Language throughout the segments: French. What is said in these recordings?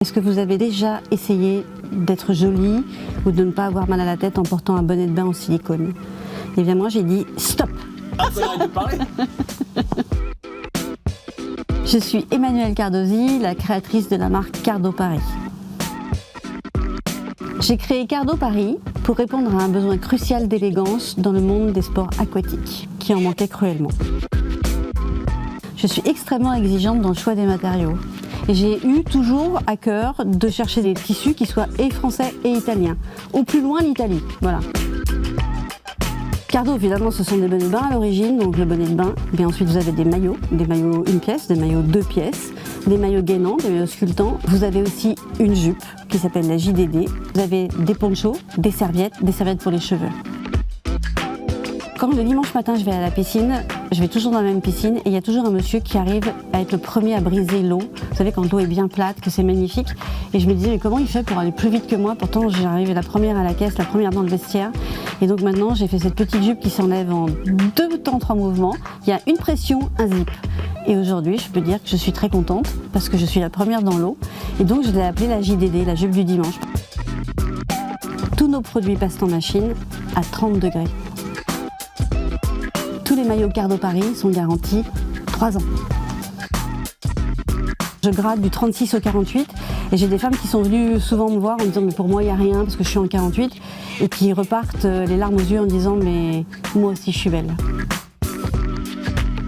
Est-ce que vous avez déjà essayé d'être jolie ou de ne pas avoir mal à la tête en portant un bonnet de bain en silicone? Eh bien moi j'ai dit stop. Arrête de parler. Je suis Emmanuelle Cardosi, la créatrice de la marque Cardo Paris. J'ai créé Cardo Paris pour répondre à un besoin crucial d'élégance dans le monde des sports aquatiques, qui en manquait cruellement. Je suis extrêmement exigeante dans le choix des matériaux. Et j'ai eu toujours à cœur de chercher des tissus qui soient et français et italiens. Au plus loin l'Italie, voilà. Cardo, évidemment, ce sont des bonnets de bain à l'origine, donc le bonnet de bain. Mais ensuite, vous avez des maillots une pièce, des maillots 2 pièces, des maillots gainants, des maillots sculptants. Vous avez aussi une jupe qui s'appelle la JDD. Vous avez des ponchos, des serviettes pour les cheveux. Quand le dimanche matin je vais à la piscine, je vais toujours dans la même piscine et il y a toujours un monsieur qui arrive à être le premier à briser l'eau. Vous savez, quand l'eau est bien plate, que c'est magnifique. Et je me disais, mais comment il fait pour aller plus vite que moi? Pourtant, j'arrive la première à la caisse, la première dans le vestiaire. Et donc maintenant, j'ai fait cette petite jupe qui s'enlève en 2 temps, 3 mouvements. Il y a une pression, un zip. Et aujourd'hui, je peux dire que je suis très contente parce que je suis la première dans l'eau. Et donc, je l'ai appelée la JDD, la jupe du dimanche. Tous nos produits passent en machine à 30 degrés. Tous les maillots Cardo Paris sont garantis 3 ans. Je grade du 36 au 48 et j'ai des femmes qui sont venues souvent me voir en me disant mais pour moi il n'y a rien parce que je suis en 48 et qui repartent les larmes aux yeux en disant mais moi aussi je suis belle.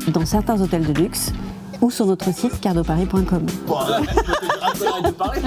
Dans certains hôtels de luxe ou sur notre site cardoparis.com. Bon, arrête de parler.